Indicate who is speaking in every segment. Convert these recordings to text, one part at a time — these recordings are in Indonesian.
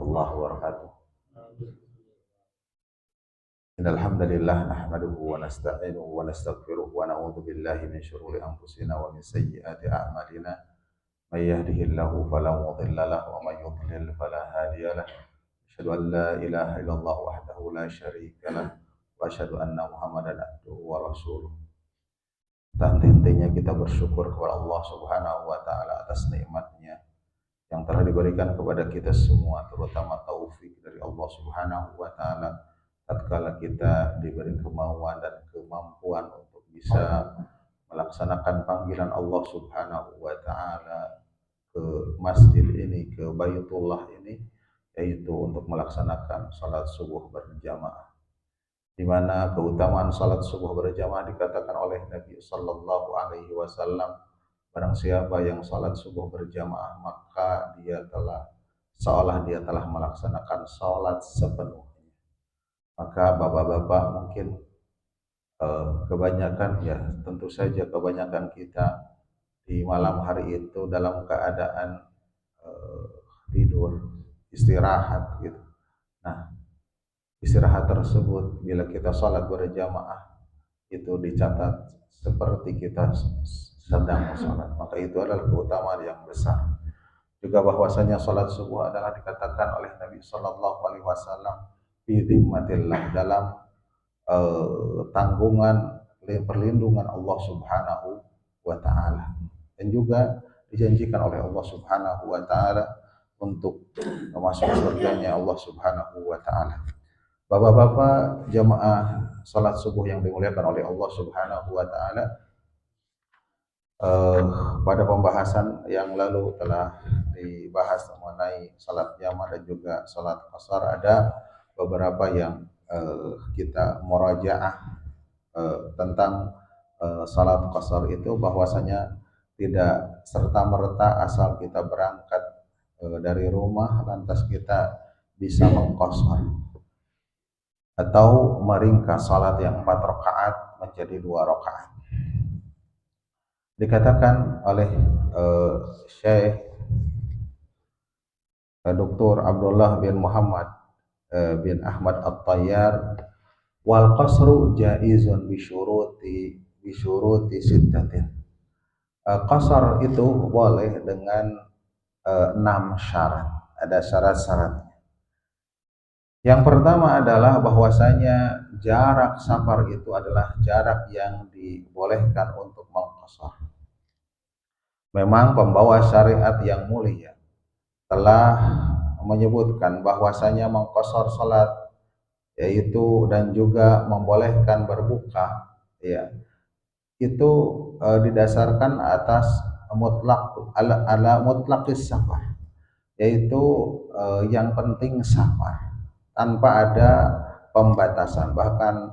Speaker 1: warahmatullahi wabarakatuh. Innal hamdalillah nahmaduhu wa nasta'inuhu wa nastaghfiruh wa na'udzu billahi min shururi anfusina wa min sayyiati a'malina. May yahdihillahu fala mudilla lahu wa may yudlil fala hadiya lahu. Asyhadu an la ilaha illallah wahdahu la syarika lahu wa asyhadu anna Muhammadan abduhu wa rasuluh. Tak henti-hentinya kita bersyukur kepada Allah Subhanahu wa taala atas nikmatnya yang telah diberikan kepada kita semua, terutama taufik dari Allah Subhanahu wa taala tatkala kita diberi kemauan dan kemampuan untuk bisa melaksanakan panggilan Allah Subhanahu wa taala ke masjid ini, ke Baitullah ini, yaitu untuk melaksanakan salat subuh berjamaah, di mana keutamaan salat subuh berjamaah dikatakan oleh Nabi sallallahu alaihi wasallam, barang siapa yang salat subuh berjamaah maka dia telah seolah dia telah melaksanakan salat sepenuhnya. Maka bapak-bapak mungkin kebanyakan, ya tentu saja kebanyakan kita di malam hari itu dalam keadaan tidur, istirahat gitu. Nah, istirahat tersebut bila kita salat berjamaah itu dicatat seperti kita sedang salat, maka itu adalah keutamaan yang besar. Juga bahwasanya salat subuh adalah dikatakan oleh Nabi sallallahu alaihi wasallam fi dhimmatillah, dalam tanggungan perlindungan Allah Subhanahu wa taala, dan juga dijanjikan oleh Allah Subhanahu wa taala untuk masuk surganya Allah Subhanahu wa taala. Bapak-bapak jamaah salat subuh yang dimuliakan oleh Allah Subhanahu wa taala, pada pembahasan yang lalu telah dibahas mengenai salat jamaah dan juga salat qashar. Ada beberapa yang kita murajaah tentang salat qashar itu, bahwasanya tidak serta-merta asal kita berangkat dari rumah lantas kita bisa mengqashar atau meringkas salat yang 4 rakaat menjadi 2 rakaat. Dikatakan oleh Syekh Dr. Abdullah bin Muhammad bin Ahmad At-Tayyar, wal qasru jaizun bi syuruti sittatin. Qasar itu boleh dengan 6 syarat. Ada syarat-syaratnya. Yang pertama adalah bahwasanya jarak safar itu adalah jarak yang dibolehkan untuk mengqasar. Memang pembawa syariat yang mulia telah menyebutkan bahwasanya mengqasar salat yaitu dan juga membolehkan berbuka, ya, itu didasarkan atas ala mutlaqis safar, yaitu yang penting safar tanpa ada pembatasan. Bahkan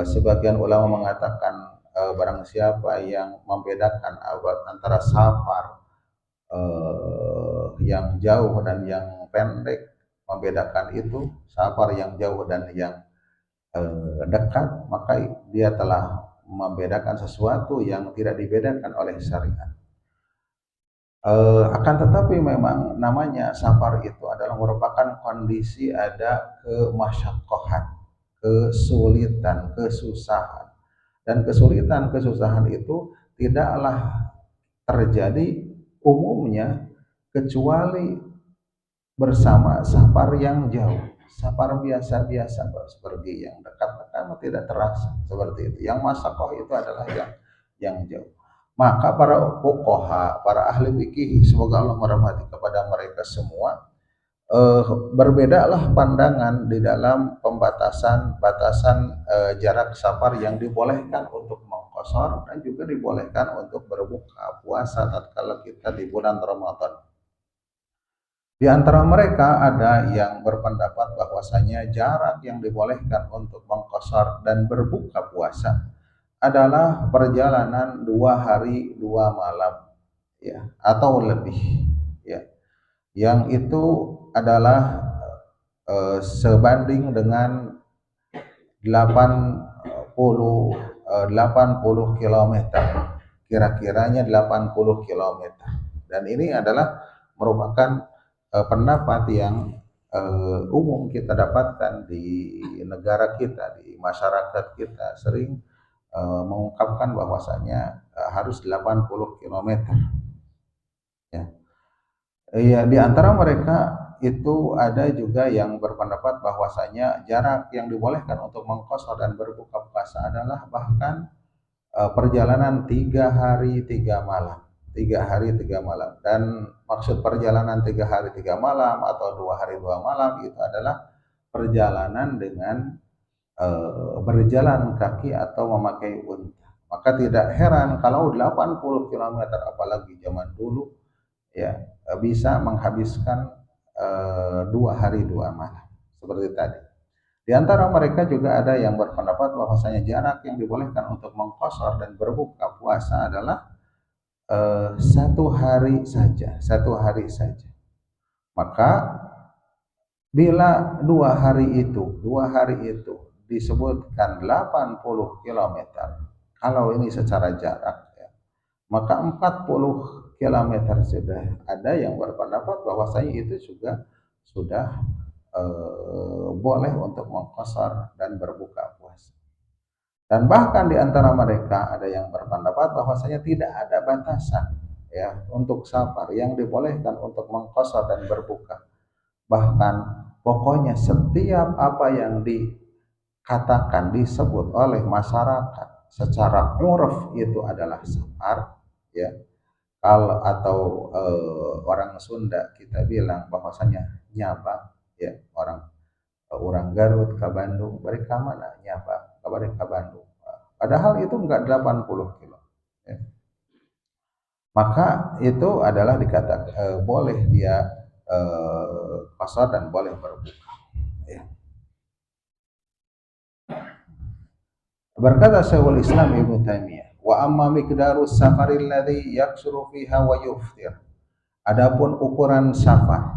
Speaker 1: sebagian ulama mengatakan barang siapa yang membedakan antara safar yang jauh dan yang pendek, membedakan itu safar yang jauh dan yang dekat, maka dia telah membedakan sesuatu yang tidak dibedakan oleh syariat. Akan tetapi memang namanya safar itu adalah merupakan kondisi ada kemasyaqqahan, kesulitan, kesusahan. Dan kesulitan, kesusahan itu tidaklah terjadi umumnya kecuali bersama safar yang jauh. Safar biasa-biasa seperti yang dekat-dekat tidak terasa seperti itu. Yang masyaqqah itu adalah yang jauh. Maka para fuqaha, para ahli fikih, semoga Allah merahmati kepada mereka semua, berbedalah pandangan di dalam batasan jarak safar yang dibolehkan untuk mengqashar dan juga dibolehkan untuk berbuka puasa tatkala kita di bulan Ramadan. Di antara mereka ada yang berpendapat bahwasanya jarak yang dibolehkan untuk mengqashar dan berbuka puasa adalah perjalanan 2 hari 2 malam, ya, atau lebih, ya, yang itu adalah sebanding dengan 80 km, kira-kiranya 80 km. Dan ini adalah merupakan pendapat yang umum kita dapatkan di negara kita, di masyarakat kita sering mengungkapkan bahwasanya harus 80 kilometer. Ya. Iya, di antara mereka itu ada juga yang berpendapat bahwasanya jarak yang dibolehkan untuk mengqashar dan berbuka puasa adalah bahkan perjalanan 3 hari 3 malam, 3 hari 3 malam. Dan maksud perjalanan 3 hari 3 malam atau 2 hari 2 malam itu adalah perjalanan dengan berjalan kaki atau memakai unta. Maka tidak heran kalau 80 kilometer, apalagi zaman dulu, ya, bisa menghabiskan 2 hari 2 malam seperti tadi. Di antara mereka juga ada yang berpendapat bahwasanya jarak yang dibolehkan untuk mengqashar dan berbuka puasa adalah 1 hari saja, 1 hari saja. Maka bila 2 hari itu disebutkan 80 kilometer, kalau ini secara jarak, ya, maka 40 kilometer sudah ada yang berpendapat bahwasanya itu juga sudah boleh untuk mengqashar dan berbuka puasa. Dan bahkan di antara mereka ada yang berpendapat bahwasanya tidak ada batasan, ya, untuk safar yang dibolehkan untuk mengqashar dan berbuka. Bahkan pokoknya setiap apa yang dikatakan disebut oleh masyarakat secara uruf itu adalah safar, ya. Kalau atau orang Sunda kita bilang bahwasanya nyaba, ya, orang Garut ke Bandung, mereka mana nyaba, kabar ke Bandung. Padahal itu enggak 80 kilo. Ya. Maka itu adalah dikatakan boleh dia qashar dan boleh berbuka. Ya. Berkata Syekhul Islam Ibnu Taimiyah, wa amma miqdarus safaril ladzi yaksuru fiha wa yuftir. Adapun ukuran safar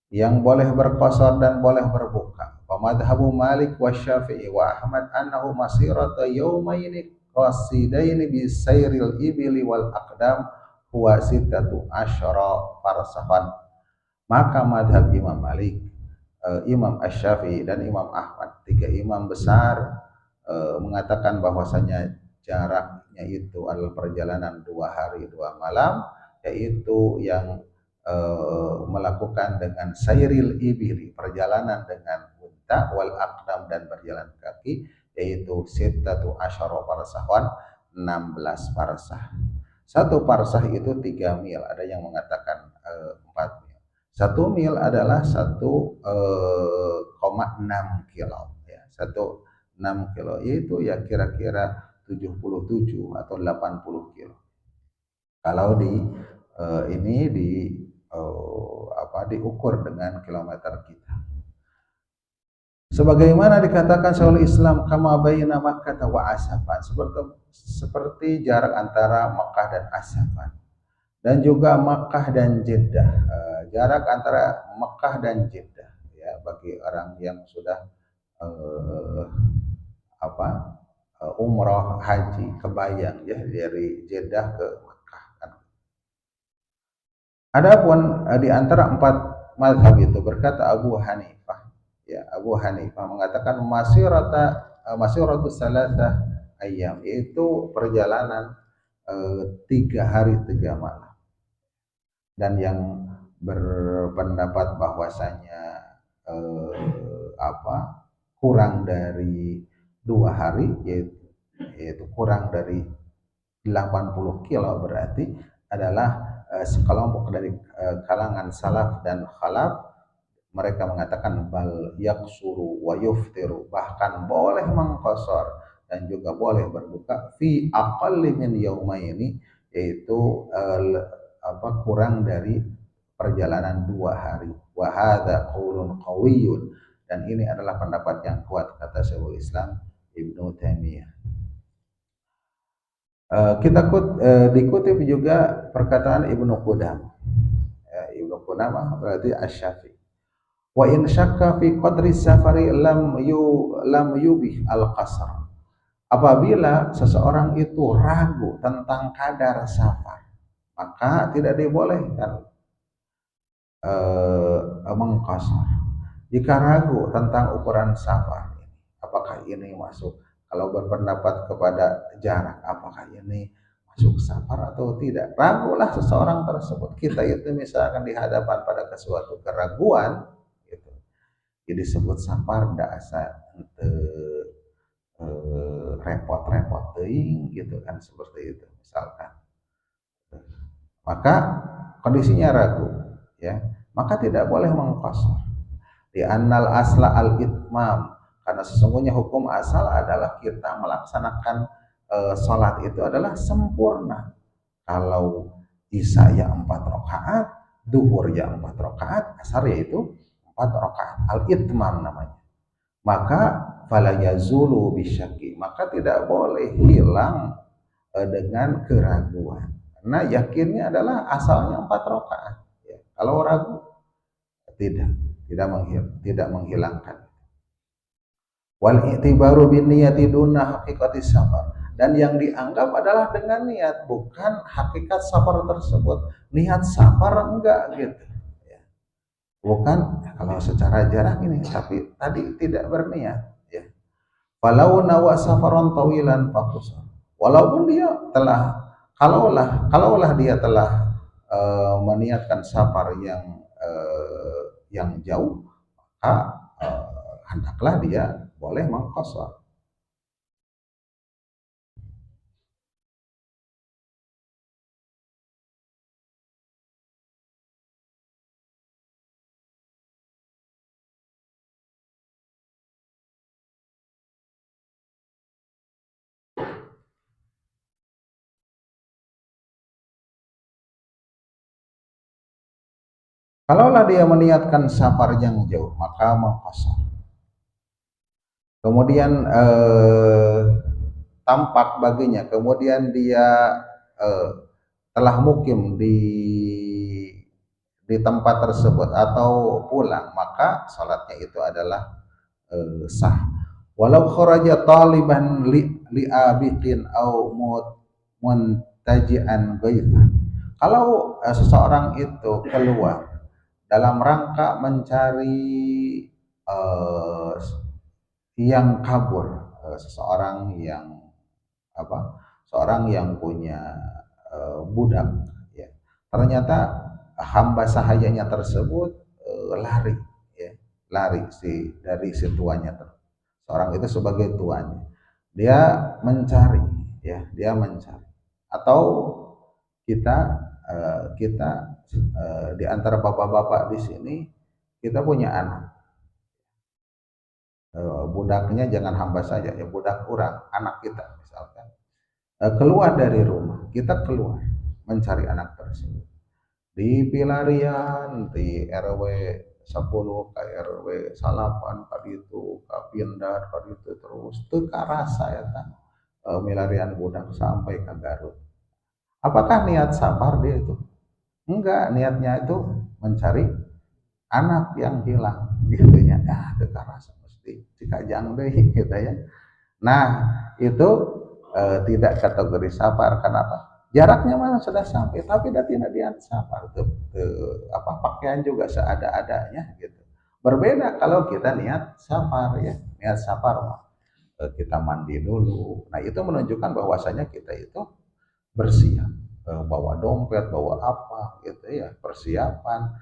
Speaker 1: yang boleh berqashar dan boleh berbuka, wa madhabu Malik wa Syafi'i wa Ahmad annahu masirata yaumaini qasidaini bi sayril ibili wal aqdam huwa sittatu asyara farsahan. Maka madhab Imam Malik, Imam Asy-Syafi'i dan Imam Ahmad, 3 imam besar, mengatakan bahwasanya jaraknya itu adalah perjalanan 2 hari 2 malam, yaitu yang melakukan dengan sayril ibili, perjalanan dengan unta, wal aqdam, dan berjalan kaki, yaitu sittatu asyara farsahan, 16 farsah. 1 farsah itu 3 mil, ada yang mengatakan 4 mil. 1 mil adalah 1,6 kilo, ya. 1,6 kilo itu ya kira-kira 77 atau 80 kilo. Kalau ini diukur dengan kilometer kita. Sebagaimana dikatakan Syekhul Islam, kama baina Makkah wa Asfan, seperti jarak antara Makkah dan Asfan, dan juga Makkah dan Jeddah. Jarak antara Makkah dan Jeddah, ya, bagi orang yang sudah umrah haji kebayang, ya, dari Jeddah ke Makkah kan. Adapun di antara 4 mazhab itu, berkata Abu Hanifah, ya, Abu Hanifah mengatakan masiratu salasah ayyam, yaitu perjalanan 3 hari 3 malam. Dan yang berpendapat bahwasanya kurang dari 2 hari, yaitu kurang dari 80 kilo, berarti adalah sekelompok dari kalangan salaf dan khalaf. Mereka mengatakan bal yaksuru wa yuftiru, bahkan boleh mengqashar dan juga boleh berbuka fi aqalli min yaumaini, yaitu kurang dari perjalanan 2 hari. Wa hadza qaulun qawiyyun, dan ini adalah pendapat yang kuat, kata Syekhul Islam Ibnu Taimiyah. Dikutip juga perkataan Ibnu Qudamah. Ibnu Qudamah berarti Asy-Syafi'i. Wa in syakka fi qadri safari lam yubih al-qasr. Apabila seseorang itu ragu tentang kadar safar, maka tidak dibolehkan qasar. Jika ragu tentang ukuran safar, apakah ini masuk, kalau berpendapat kepada jarak, apakah ini masuk safar atau tidak? Ragulah seseorang tersebut. Kita itu misalkan dihadapan pada suatu keraguan, gitu. Jadi disebut safar dasar repot-repot teuing gitu kan, seperti itu misalkan. Maka kondisinya ragu, ya, maka tidak boleh mengqasar. Di annal asla al itmam, karena sesungguhnya hukum asal adalah kita melaksanakan sholat itu adalah sempurna. Kalau isya ya 4 rakaat, duhur ya 4 rakaat, asar yaitu 4 rakaat, al itmam namanya. Maka fala yazulu bisyaki, maka tidak boleh hilang dengan keraguan, karena yakinnya adalah asalnya 4 rakaat, ya. Kalau ragu tidak menghilangkan. Wal i'tibaru bin niyati duna haqiqati safar, dan yang dianggap adalah dengan niat, bukan hakikat safar tersebut. Niat safar enggak gitu, ya. Bukan kalau secara jarak ini, tapi tadi tidak berniat, ya. Walau nawa safaron tawilan fakusar, walaupun dia telah, kalaulah dia telah meniatkan safar yang jauh, maka hendaklah dia boleh mengqasar. Kalaulah dia meniatkan safar yang jauh, maka mengqasar. Kemudian tampak baginya, kemudian dia eh, telah mukim di tempat tersebut atau pulang, maka salatnya itu adalah sah. Walau kharaja taliban li abiqin au muntajian ghaitha. Kalau seseorang itu keluar dalam rangka mencari uh, yang kabur, seseorang yang apa? Seorang yang punya budak, ya. Ternyata hamba sahayanya tersebut lari, ya, lari dari si tuannya. Seorang itu sebagai tuannya, dia mencari, ya, dia mencari. Atau kita di antara bapak-bapak di sini, kita punya anak, budaknya jangan hamba saja, ya, budak orang, anak kita misalkan keluar dari rumah, kita keluar mencari anak tersebut di pilarian di RW 10 ke RW 8 tadi itu ke Pindad tadi itu terus teu karasa ya kan, milarian budak sampai ke Garut. Apakah niat safar dia itu? Enggak, niatnya itu mencari anak yang hilang gitu ya. Ah, teu karasa mesti cikajang deui gitu ya. Nah, itu tidak kategori safar. Kenapa? Jaraknya mana sudah sampai, tapi tidak dia safar. Pakaian juga seada-adanya gitu. Berbeda kalau kita niat safar, ya. Niat safar kita mandi dulu. Nah, itu menunjukkan bahwasanya kita itu bersiap. Bawa dompet, bawa apa gitu ya, persiapan,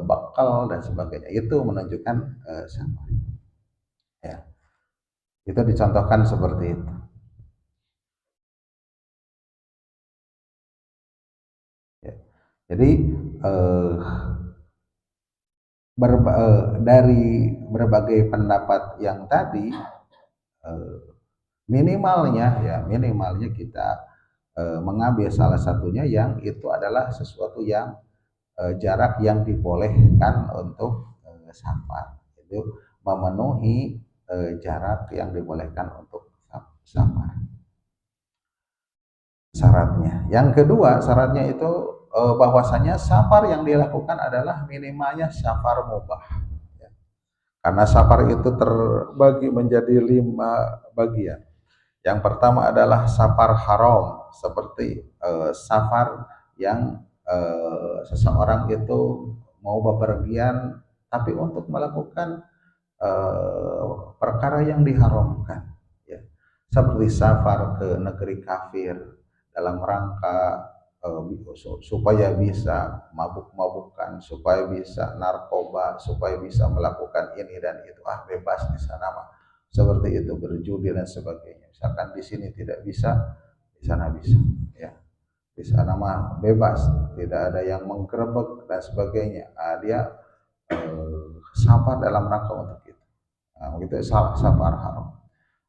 Speaker 1: bekal dan sebagainya. Itu menunjukkan safar. Ya. Itu dicontohkan seperti itu. Ya. Jadi dari berbagai pendapat yang tadi, minimalnya kita mengambil salah satunya yang itu adalah sesuatu yang jarak yang dibolehkan untuk safar, itu memenuhi jarak yang dibolehkan untuk safar. Syaratnya. Yang kedua, syaratnya itu bahwasanya safar yang dilakukan adalah minimalnya safar mubah. Ya. Karena safar itu terbagi menjadi 5 bagian. Yang pertama adalah safar haram, seperti safar yang seseorang itu mau bepergian tapi untuk melakukan perkara yang diharamkan, ya. Seperti safar ke negeri kafir dalam rangka supaya bisa mabuk-mabukan, supaya bisa narkoba, supaya bisa melakukan ini dan itu, bebas di sana mah. Seperti itu, berjudi dan sebagainya. Misalkan di sini tidak bisa, di sana bisa, ya. Di sana mah bebas, tidak ada yang menggerebek dan sebagainya. Dia safar dalam rangka untuk itu. Begitu safar haram.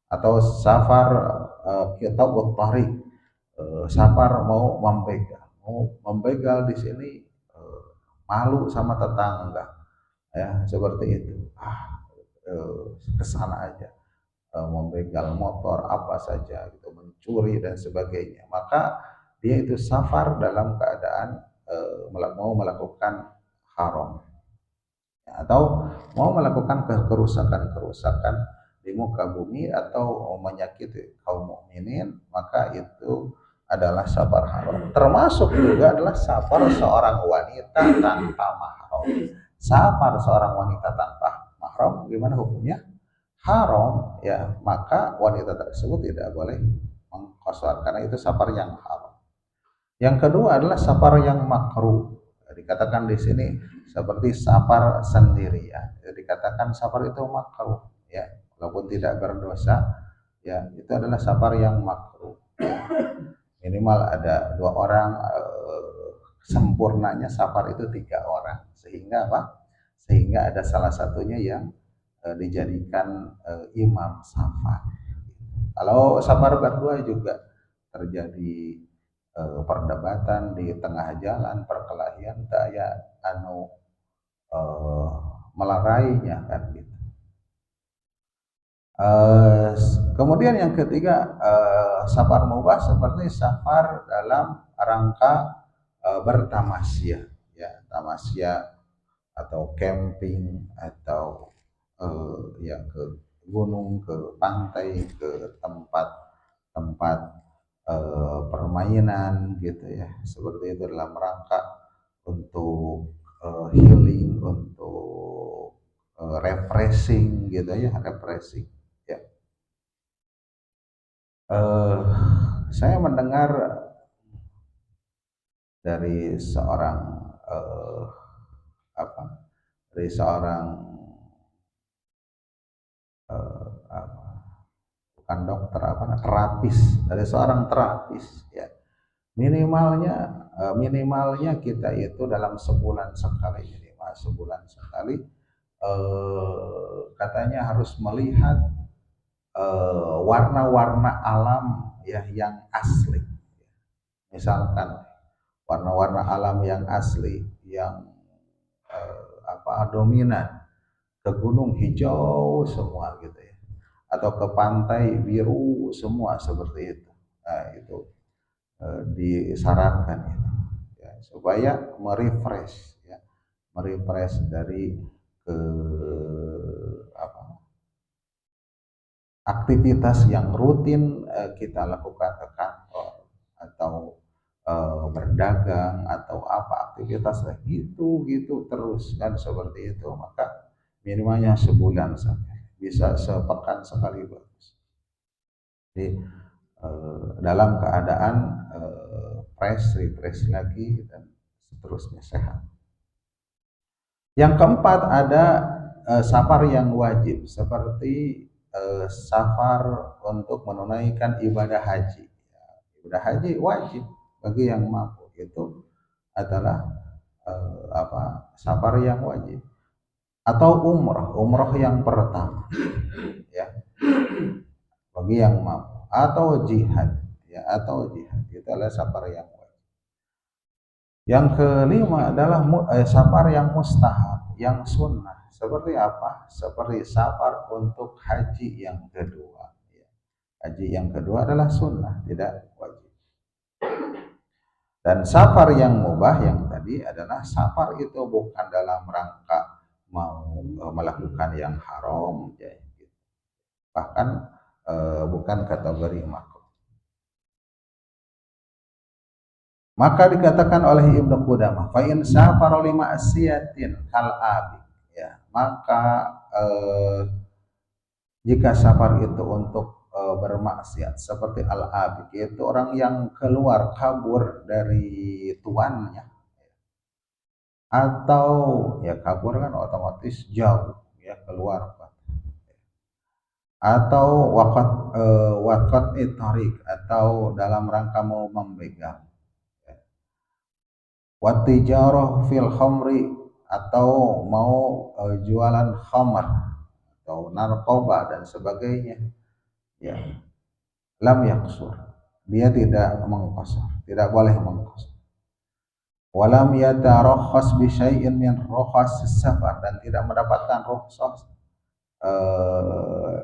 Speaker 1: Atau safar kita tarik, safar mau membegal di sini, malu sama tetangga, ya seperti itu. Ke sana aja, membegal motor apa saja gitu, mencuri dan sebagainya, maka dia itu safar dalam keadaan mau melakukan haram, ya, atau mau melakukan kerusakan di muka bumi atau menyakiti kaum mukminin, maka itu adalah safar haram. Termasuk juga adalah safar seorang wanita tanpa mahram. Safar seorang wanita tanpa mahram gimana hukumnya? Haram, ya, maka wanita tersebut tidak boleh mengkosor karena itu safar yang haram. Yang kedua adalah safar yang makruh. Dikatakan di sini seperti safar sendirian. Dikatakan safar itu makruh, ya, walaupun tidak berdosa, ya, itu adalah safar yang makruh. Minimal ada 2 orang, sempurnanya safar itu 3 orang, sehingga apa? Sehingga ada salah satunya yang dijadikan imam safar. Kalau safar berdua juga terjadi perdebatan di tengah jalan, perkelahian, daya melarainya kan gitu. Kemudian yang ketiga, safar mubah seperti safar dalam rangka bertamasya, ya, tamasya atau camping atau ya ke gunung, ke pantai, ke tempat permainan gitu ya, seperti itu dalam rangka untuk healing, untuk refreshing gitu ya, refreshing ya. Saya mendengar dari seorang apa dari seorang apa, bukan dokter, terapis, dari seorang terapis, ya. Minimalnya kita itu dalam sebulan sekali, minimal sebulan sekali, katanya harus melihat warna-warna alam ya yang asli. Misalkan warna-warna alam yang asli yang dominan, ke gunung hijau semua gitu ya, atau ke pantai biru semua seperti itu. Nah, itu disarankan itu, ya, supaya merefresh, ya, merefresh dari ke aktivitas yang rutin kita lakukan ke kantor atau berdagang atau apa aktivitas gitu terus kan seperti itu, maka minimalnya sebulan sampai bisa sepekan sekali bagus. Jadi dalam keadaan refresh lagi dan seterusnya sehat. Yang keempat ada safar yang wajib seperti safar untuk menunaikan ibadah haji. Ibadah haji wajib bagi yang mampu, itu adalah safar yang wajib. Atau umrah yang pertama, ya, bagi yang mampu. Atau jihad, ya, atau jihad itu adalah safar yang wajib. Yang kelima adalah safar yang mustahab, yang sunnah. Seperti apa? Seperti safar untuk haji yang kedua. Haji yang kedua adalah sunnah, tidak wajib. Dan safar yang mubah yang tadi adalah safar itu bukan dalam rangka mau melakukan yang haram, ya, bahkan bukan kategori makruh. Maka dikatakan oleh Ibnu Qudamah, fa in safara li ma'siyatin kal abi, ya, maka jika safar itu untuk bermaksiat seperti al-abid, yaitu orang yang keluar kabur dari tuannya, atau ya kabur kan otomatis jauh ya keluar, atau wakat itarik, atau dalam rangka mau membegal, watijarah fil khamri, atau mau jualan khamar atau narkoba dan sebagainya, ya lam yaksur, dia tidak mengkosor, tidak boleh mengkosor. Walam yatarakhas bi syai'in min rukhas safar, dan tidak mendapatkan rukhsah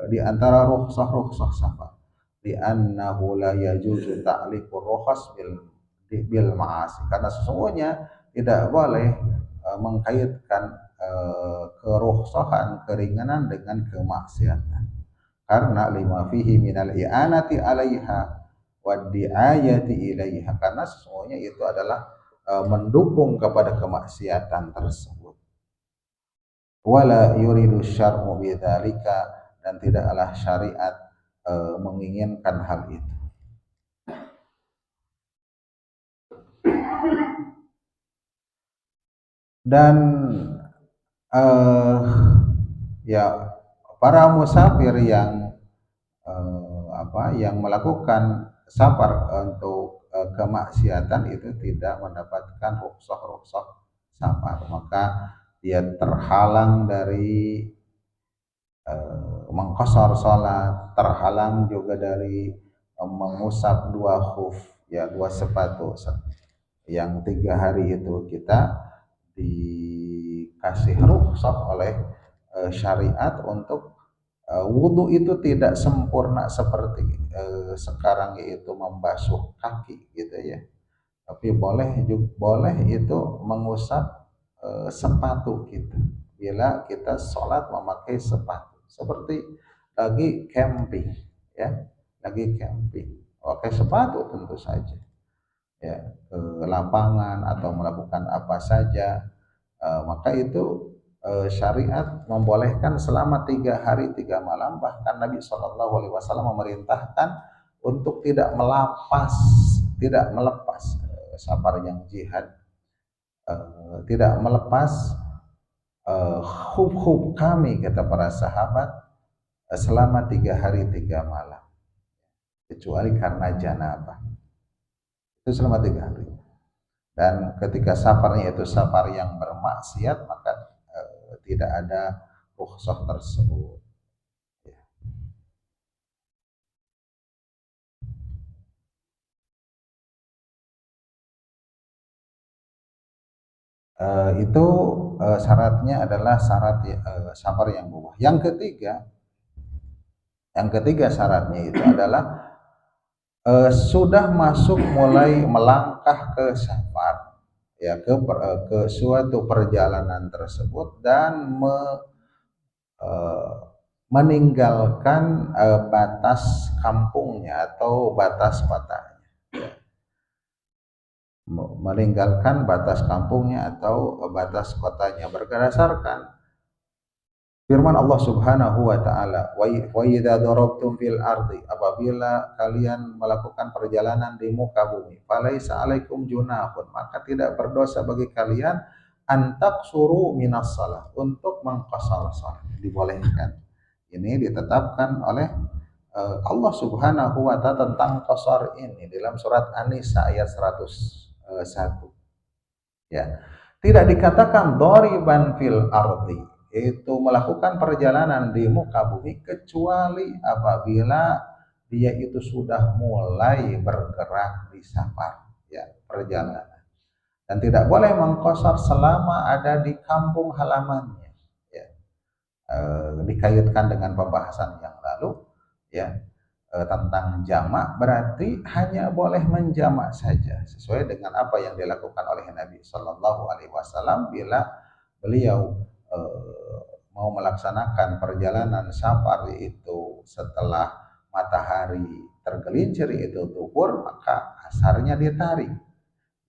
Speaker 1: di antara rukhsah safar, di annahu la yajuzu ta'liqu rukhas bil ma'asi, karena sesungguhnya tidak boleh mengkaitkan kerukhsahan keringanan dengan kemaksiatan, karena lima fihi minal i'anati 'alaiha wa di'ayati ilaiha, karena sesungguhnya itu adalah mendukung kepada kemaksiatan tersebut. Wala yuridu syar'u bidzalika, dan tidaklah syariat menginginkan hal itu. Dan ya para musafir yang yang melakukan safar untuk kemaksiatan itu tidak mendapatkan rukhsah safar, maka dia terhalang dari mengqashar salat, terhalang juga dari mengusap dua khuf, ya dua sepatu yang 3 hari itu kita dikasih rukhsah oleh syariat untuk wudhu itu tidak sempurna seperti sekarang, yaitu membasuh kaki gitu ya, tapi boleh itu mengusap sepatu kita bila kita sholat memakai sepatu, seperti lagi camping ya, lagi camping pakai sepatu tentu saja ya, ke lapangan atau melakukan apa saja, maka itu syariat membolehkan selama 3 hari 3 malam. Bahkan Nabi SAW memerintahkan untuk tidak melepas safar yang jihad, tidak melepas khuf kami, kata para sahabat, selama 3 hari 3 malam, kecuali karena janabah, itu selama 3 hari. Dan ketika safarnya itu safar yang bermaksiat, maka tidak ada rukhsah tersebut. Itu syaratnya adalah syarat safar yang mubah. Yang ketiga syaratnya itu adalah sudah masuk mulai melangkah ke safar ya, ke suatu perjalanan tersebut, dan meninggalkan batas kampungnya atau batas kotanya, meninggalkan batas kampungnya atau batas kotanya, berdasarkan firman Allah Subhanahu wa taala, wa idza darabtum fil ardi, apabila kalian melakukan perjalanan di muka bumi, falaisa alaikum junahun, maka tidak berdosa bagi kalian antaqsuru minas shalah, untuk mengqashar salat, dibolehkan. Ini ditetapkan oleh Allah Subhanahu wa taala tentang qashar ini dalam surat An-Nisa ayat 101. Ya. Tidak dikatakan dhariban fil ardi, itu melakukan perjalanan di muka bumi, kecuali apabila dia itu sudah mulai bergerak di safar ya, perjalanan, dan tidak boleh mengqashar selama ada di kampung halamannya ya. Dikaitkan dengan pembahasan yang lalu ya, tentang jamak, berarti hanya boleh menjamak saja sesuai dengan apa yang dilakukan oleh Nabi Shallallahu Alaihi Wasallam bila beliau mau melaksanakan perjalanan safar itu setelah matahari tergelincir itu zuhur, maka asarnya ditarik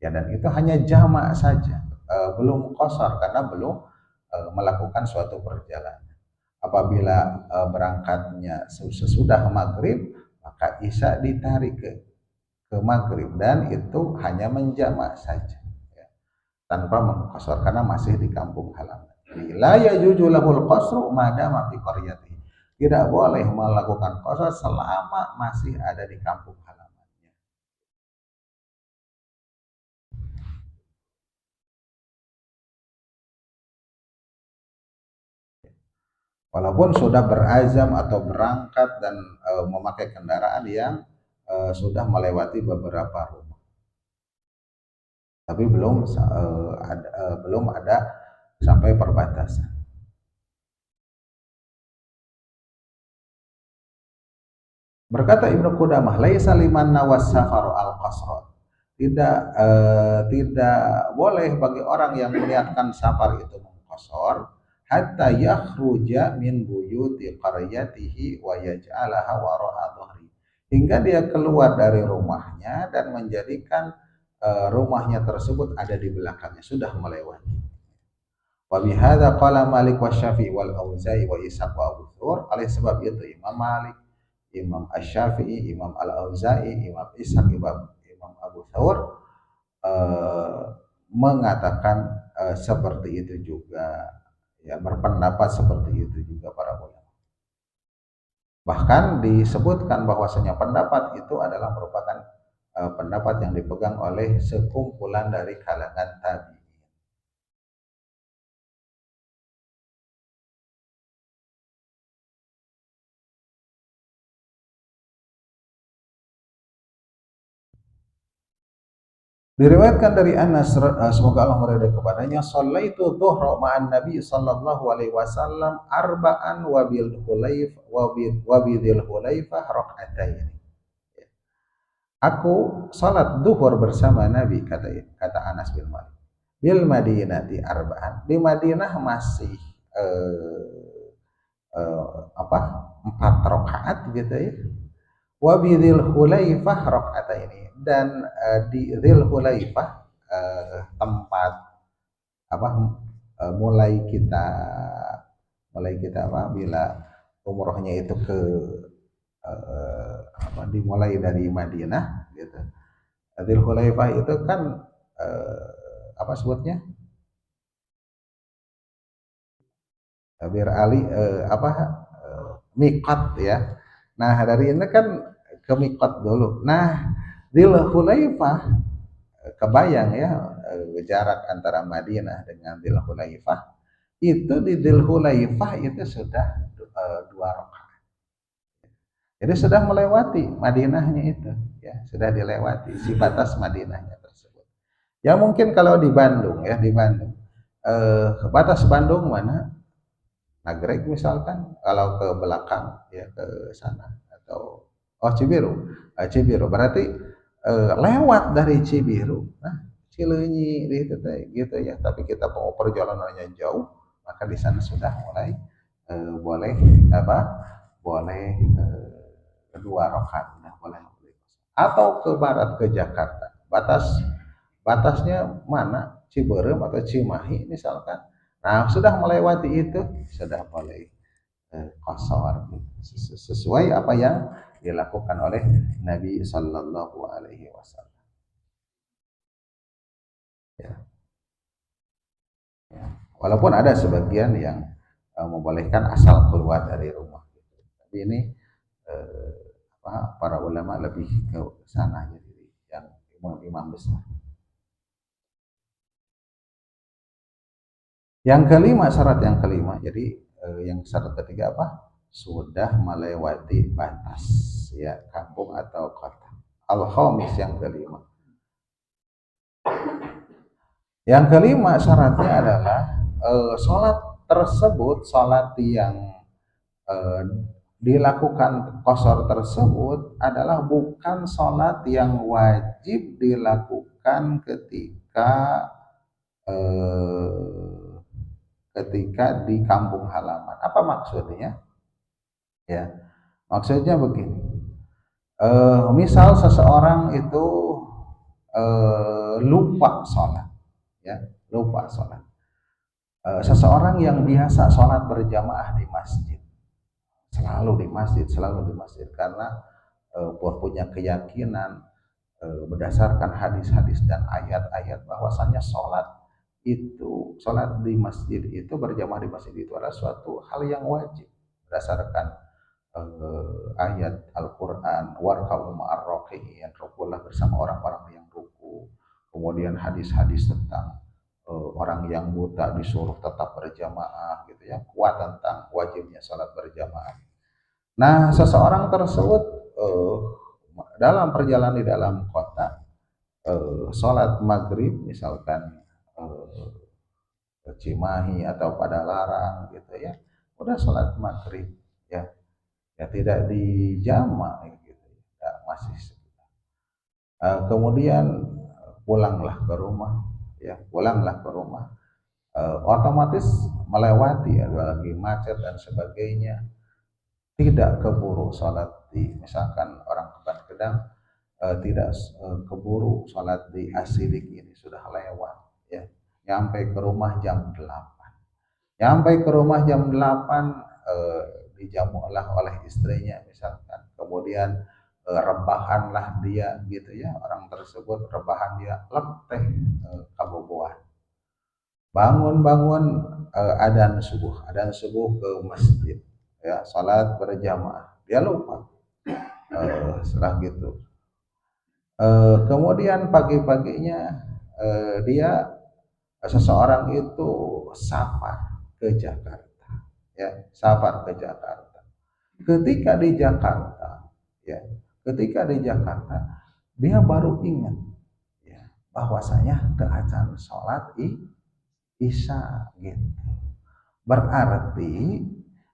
Speaker 1: ya, dan itu hanya jamak saja, belum qashar karena belum melakukan suatu perjalanan. Apabila berangkatnya sesudah maghrib, maka isya ditarik ke maghrib, dan itu hanya menjamak saja, ya, tanpa mengqasar karena masih di kampung halaman. La yajuzu lahul qasru madama fi qaryatihi. Tidak boleh melakukan qasar selama masih ada di kampung halamannya. Walaupun sudah berazam atau berangkat dan memakai kendaraan yang sudah melewati beberapa rumah, tapi belum ada sampai perbatasan. Berkata Ibnu Qudamah, laisa liman nawas safaru al qasra. Tidak boleh bagi orang yang meniatkan safar itu mengqasar hatta yakhruja min buyuti qaryatihi wa yaj'alaha wara'a dhahri. Hingga dia keluar dari rumahnya dan menjadikan rumahnya tersebut ada di belakangnya, sudah melewati. Wa bihadza qala Malik wa Syafi'i wal Auza'i wa Ishaq wa Abu Thawr. Oleh sebab itu Imam Malik, Imam Asy-Syafi'i, Imam Al-Auza'i, Imam Ishaq, Imam Abu Thawr mengatakan seperti itu juga, ya, berpendapat seperti itu juga para ulama. Bahkan disebutkan bahwasanya pendapat itu adalah merupakan pendapat yang dipegang oleh sekumpulan dari kalangan tabi'in. Diriwayatkan dari Anas, semoga Allah meridai kepadanya, shallaitu dhuhra ma'an Nabi sallallahu alaihi wasallam arba'an wa bil Hulaif wa bidil Hulaifah raka'atain. Aku salat duhur bersama Nabi, kata Anas bin Malik. Bil Madinati arba'an. Di Madinah masih apa? 4 rakaat gitu ya. Wa bidil Hulaifah raka'atain. Dan di Dzil Hulaifah tempat apa mulai kita apa bila umrohnya itu ke dimulai dari Madinah gitu. Dzil Hulaifah itu kan apa sebutnya, Bir Ali apa miqat ya. Nah dari ini kan ke miqat dulu. Nah Dzil Hulaifah, kebayang ya jarak antara Madinah dengan Dzil Hulaifah, itu di Dzil Hulaifah itu sudah 2 rakaat. Jadi sudah melewati Madinahnya itu, ya sudah dilewati si batas Madinahnya tersebut. Ya mungkin kalau di Bandung ya, di Bandung batas Bandung mana? Nagreg misalkan, kalau ke belakang ya ke sana, atau Cibiru, Cibiru berarti lewat dari Cibiru, nah Cileunyi gitu gitu ya. Tapi kita mau perjalanannya jauh, maka di sana sudah mulai boleh apa? Boleh 2 rakaat, nah, boleh. Atau ke barat ke Jakarta, batasnya mana? Ciberem atau Cimahi misalkan. Nah sudah melewati itu sudah boleh qasar sesuai apa yang dilakukan oleh Nabi Sallallahu Alaihi Wasallam. Ya. Ya. Walaupun ada sebagian yang membolehkan asal keluar dari rumah. Tapi ini para ulama lebih ke sana, jadi yang imam besar. Yang kelima, syarat yang kelima, jadi yang syarat ketiga apa? Sudah melewati batas ya kampung atau kota. Al-khamis, yang kelima. Yang kelima syaratnya adalah sholat tersebut, sholat yang dilakukan qasar tersebut adalah bukan sholat yang wajib dilakukan ketika di kampung halaman. Apa maksudnya? Ya, maksudnya begini. Misal seseorang itu lupa sholat, ya, lupa sholat. seseorang yang biasa sholat berjamaah di masjid, selalu di masjid karena punya keyakinan berdasarkan hadis-hadis dan ayat-ayat bahwasanya sholat di masjid itu, berjamaah di masjid itu adalah suatu hal yang wajib berdasarkan ayat Al-Quran, warka'u ma'ar raki'in, rukulah bersama orang-orang yang ruku. Kemudian hadis-hadis tentang orang yang buta disuruh tetap berjamaah gitu ya, kuat tentang wajibnya sholat berjamaah. Nah, seseorang tersebut dalam perjalanan di dalam kota, sholat maghrib misalkan ke Cimahi atau Padalarang gitu ya, udah sholat maghrib ya, ya tidak dijama gitu ya, masih kemudian pulanglah ke rumah, otomatis melewati ya, lagi macet dan sebagainya, tidak keburu sholat di, misalkan orang ke Gedang, tidak keburu sholat di Asidik ini sudah lewat ya, nyampe ke rumah jam 8, dijamulah oleh istrinya misalkan, kemudian rebahanlah dia gitu ya, orang tersebut rebahan dia leteh, kabogohan, bangun adzan subuh ke masjid ya, salat berjamaah, dia lupa setelah gitu. Kemudian pagi-paginya dia, seseorang itu safar ke Jakarta ya, safar ke Jakarta. Ketika di Jakarta ya, ketika di Jakarta dia baru ingat ya, bahwasanya teu acan salat isya gitu. Berarti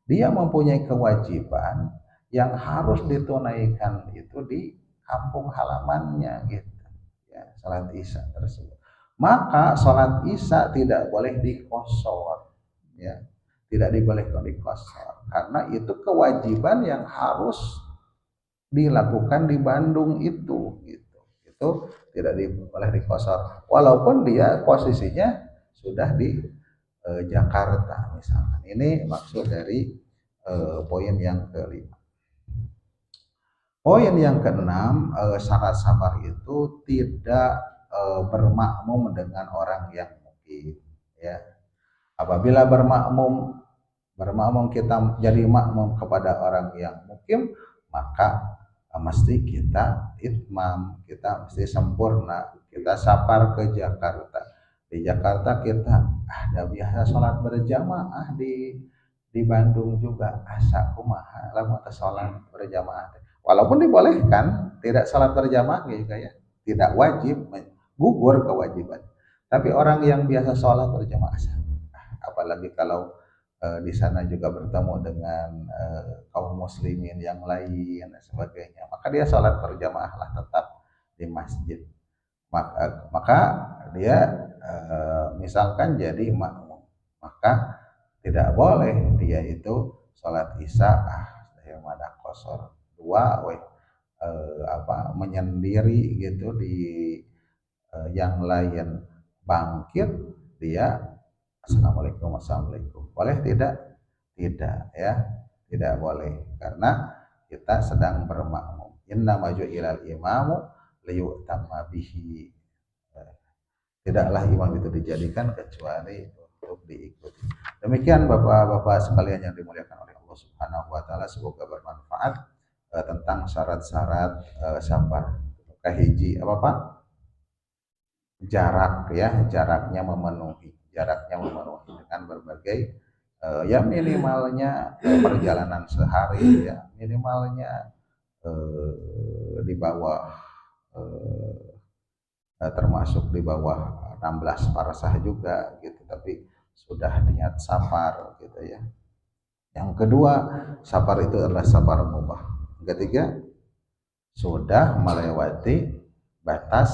Speaker 1: dia mempunyai kewajiban yang harus ditunaikan itu di kampung halamannya gitu ya, salat isya tersebut. Maka salat isya tidak boleh dikosor ya, tidak dibolehkan dikosor karena itu kewajiban yang harus dilakukan di Bandung itu gitu. Itu tidak boleh dikosor walaupun dia posisinya sudah di Jakarta misalkan. Ini maksud dari poin yang kelima. Poin yang keenam, syarat sabar itu tidak bermakmum dengan orang yang mukim ya. Apabila bermakmum kita jadi makmum kepada orang yang mukim, maka mesti kita itmam, kita mesti sempurna, kita sapar ke Jakarta. Di Jakarta kita ada biasa sholat berjamaah di Bandung juga, asa kumaha lamun teu sholat berjamaah, walaupun dibolehkan tidak sholat berjamaah juga ya, tidak wajib, gugur kewajiban, tapi orang yang biasa sholat berjamaah, apalagi kalau di sana juga bertemu dengan kaum muslimin yang lain dan sebagainya, maka dia sholat berjamaah lah tetap di masjid. Maka dia misalkan jadi makmum, maka tidak boleh dia itu sholat isya yang ada kosor dua menyendiri gitu di yang lain bangkit, dia assalamualaikum boleh tidak? Tidak ya, tidak boleh karena kita sedang bermakmum. Inna maju ilal imamu liyu'tamma bihi, tidaklah imam itu dijadikan kecuali untuk diikuti. Demikian Bapak-bapak sekalian yang dimuliakan oleh Allah Subhanahu wa taala, semoga bermanfaat tentang syarat-syarat sabar. Kahiji apa Pak? Jarak ya, jaraknya memenuhi dengan berbagai ya minimalnya perjalanan sehari ya, minimalnya di bawah termasuk di bawah 16 parsah juga gitu, tapi sudah niat safar gitu ya. Yang kedua, safar itu adalah safar mubah. Ketiga, sudah melewati batas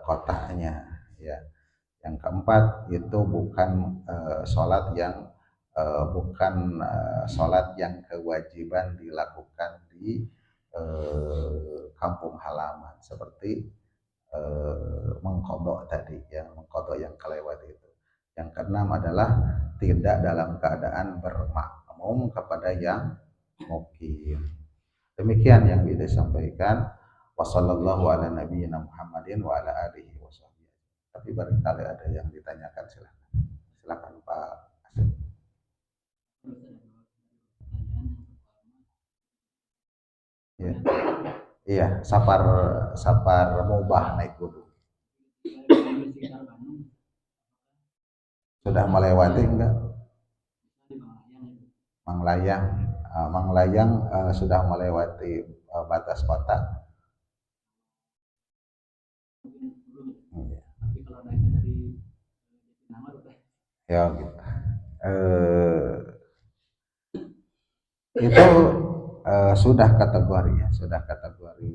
Speaker 1: kotanya ya. Yang keempat, itu bukan sholat yang kewajiban dilakukan di kampung halaman seperti mengkodok tadi, yang mengkodok yang kelewat itu. Yang keenam adalah tidak dalam keadaan bermakmum kepada yang mukim. Demikian yang bisa disampaikan. Wassallallahu ala nabiyyina Muhammadin wa ala alihi wasallam. Tapi barangkali ada yang ditanyakan, silakan. Silakan Pak Asep. Ya. Iya, sapar sapar mubah naik gunung. Sudah melewati enggak? Manglayang, Manglayang sudah melewati batas kota. Iya. Ya gitu. Itu sudah kategori ya, sudah kategori.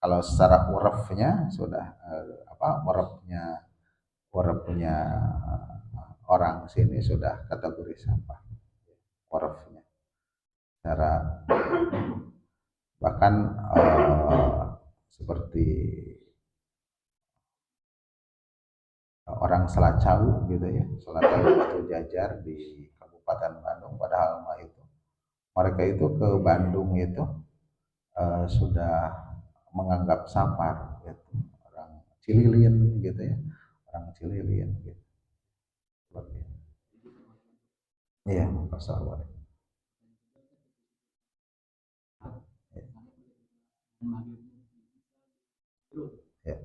Speaker 1: Kalau secara urufnya sudah urufnya orang sini sudah kategori sampah urufnya. Secara bahkan seperti orang Selacau gitu ya, Selacau Batu Jajar di Kabupaten Bandung, padahal mah itu mereka itu ke Bandung itu sudah menganggap sapar gitu, orang Cililin gitu ya, orang Cililin gitu. Iya, pasar boleh. Ya.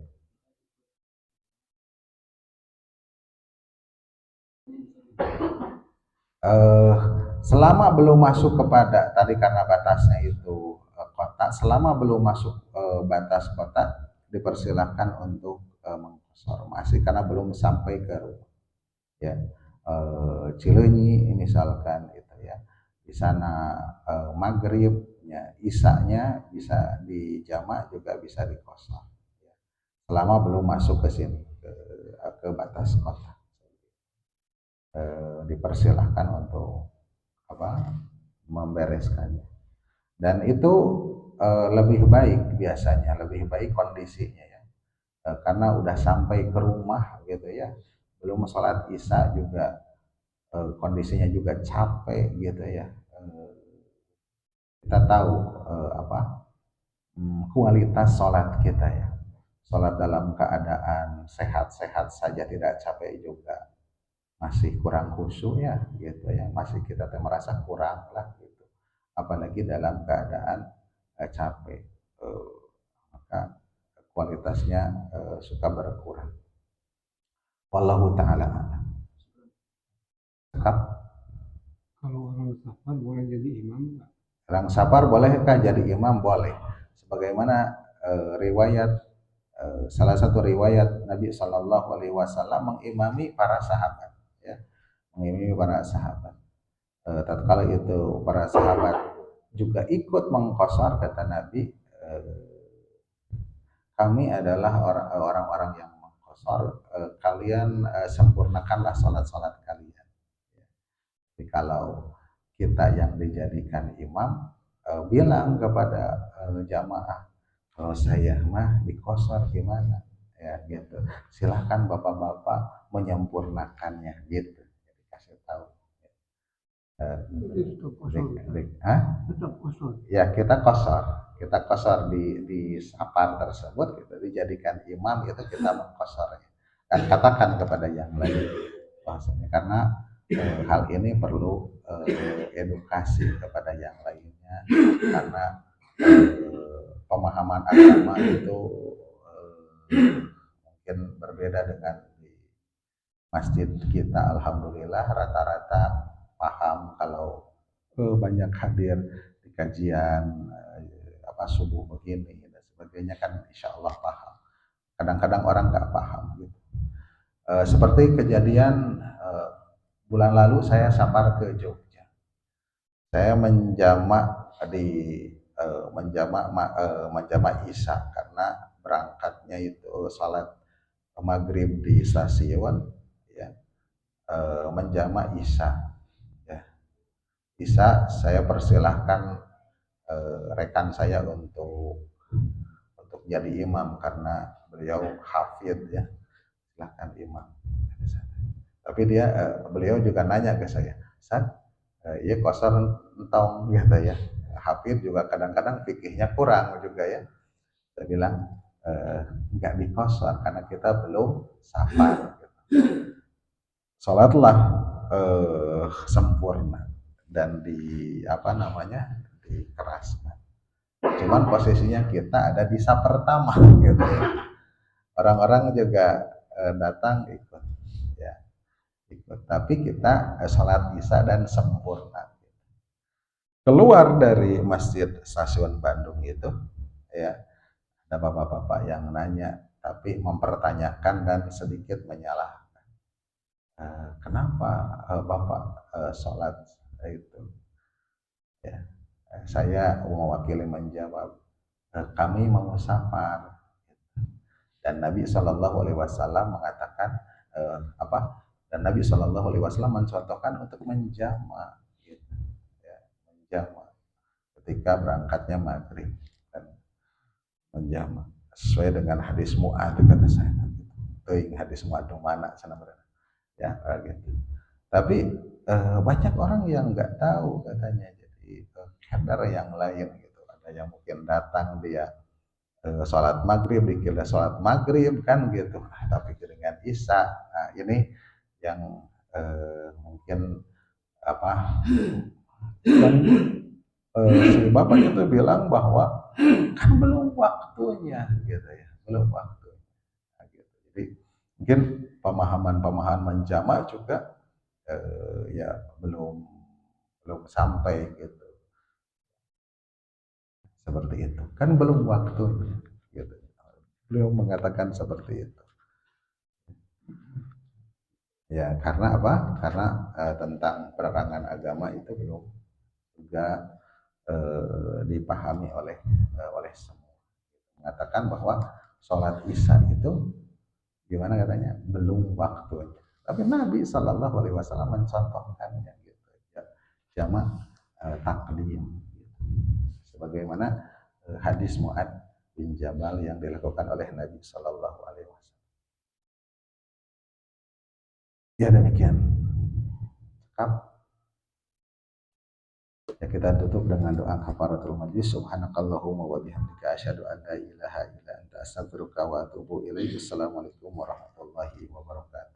Speaker 1: Eh, Selama belum masuk kepada tadi karena batasnya itu kota, selama belum masuk batas kota dipersilahkan untuk mengkosor masih karena belum sampai ke rumah ya. Cileunyi misalkan itu ya, di sana maghribnya isanya bisa dijamak juga bisa dikosor ya. Selama belum masuk ke sini ke batas kota dipersilahkan untuk apa membereskannya, dan itu lebih baik, biasanya lebih baik kondisinya ya, karena udah sampai ke rumah gitu ya, belum sholat isya juga kondisinya juga capek gitu ya. Kita tahu kualitas sholat kita ya, sholat dalam keadaan sehat-sehat saja tidak capek juga masih kurang khusyuk ya gitu ya, masih kita merasa kurang lah gitu, apalagi dalam keadaan capek, maka kualitasnya suka berkurang. Wallahu taala alam.
Speaker 2: Kalau orang safar boleh jadi imam nggak?
Speaker 1: Orang safar bolehkah jadi imam? Boleh. Sebagaimana riwayat salah satu riwayat Nabi Shallallahu Alaihi Wasallam mengimami para sahabat, ya, mengimami para sahabat. Tatkala itu para sahabat juga ikut mengkosor, kata Nabi, kami adalah orang-orang yang mengkosor, kalian sempurnakanlah sholat-sholat kalian. Jadi kalau kita yang dijadikan imam, bilang kepada jamaah, kalau saya mah dikosor gimana ya gitu, silahkan bapak-bapak menyempurnakannya gitu, jadi kasih tahu. Tetap kosor. Ya kita kosor di sapar tersebut, kita dijadikan imam itu kita mengkosornya dan katakan kepada yang lain bahasanya, karena hal ini perlu edukasi kepada yang lainnya, karena pemahaman agama itu mungkin berbeda dengan di masjid kita. Alhamdulillah rata-rata paham kalau banyak hadir di kajian subuh begini dan sebagainya, kan insya Allah paham. Kadang-kadang orang nggak paham gitu. Seperti kejadian bulan lalu saya safar ke Jogja, saya menjamak di menjamak isya karena berangkatnya itu salat maghrib di stasiun ya, menjamak isya ya. Isya saya persilahkan rekan saya untuk jadi imam karena beliau hafid ya, silahkan imam. Tapi beliau juga nanya ke saya, San, iya kosor entong gitu ya. Hafid juga kadang-kadang fikihnya kurang juga ya. Saya bilang nggak dikosor karena kita belum safar. Sholatlah sempurna dan apa namanya dikeraskan. Cuman posisinya kita ada di saf pertama gitu ya. Orang-orang juga datang ikut ya ikut. Tapi kita sholat isya dan sempurna. Keluar dari masjid stasiun Bandung itu ya ada bapak-bapak yang nanya tapi mempertanyakan dan sedikit menyalah. Kenapa bapak sholat itu? Ya, saya mewakili menjawab, kami mau safar dan Nabi Shallallahu Alaihi Wasallam mengatakan apa? Dan Nabi Shallallahu Alaihi Wasallam mencontohkan untuk menjama, gitu, ya, menjama ketika berangkatnya maghrib dan menjama sesuai dengan hadis Mu'ad kata saya. Tuh hadis Mu'ad mana sana berada ya gitu. Tapi banyak orang yang nggak tahu katanya jadi kadar yang lain gitu. Ada yang mungkin datang dia sholat maghrib dikira sholat maghrib kan gitu, tapi dengan isya. Nah ini yang mungkin apa dan si bapak itu bilang bahwa kan belum waktunya gitu ya, belum waktu. Nah, gitu. Jadi mungkin pemahaman menjamak juga ya belum sampai gitu, seperti itu kan belum waktunya gitu. Beliau mengatakan seperti itu ya karena apa, karena tentang penerangan agama itu belum juga dipahami oleh semua. Mengatakan bahwa sholat isya itu gimana katanya belum waktunya, tapi Nabi Shallallahu Alaihi Wasallam mencontohkannya gitu ya, jamak takdim gitu. Sebagaimana hadis Mu'ad bin Jabal yang dilakukan oleh Nabi Shallallahu Alaihi Wasallam. Ya demikian. Cekap. Ya kita tutup dengan doa kafaratul majlis. Subhanakallahumma wa bihamdika asyhadu an la ilaha illa anta astaghfiruka wa atubu ilaik. Assalamualaikum warahmatullahi wabarakatuh.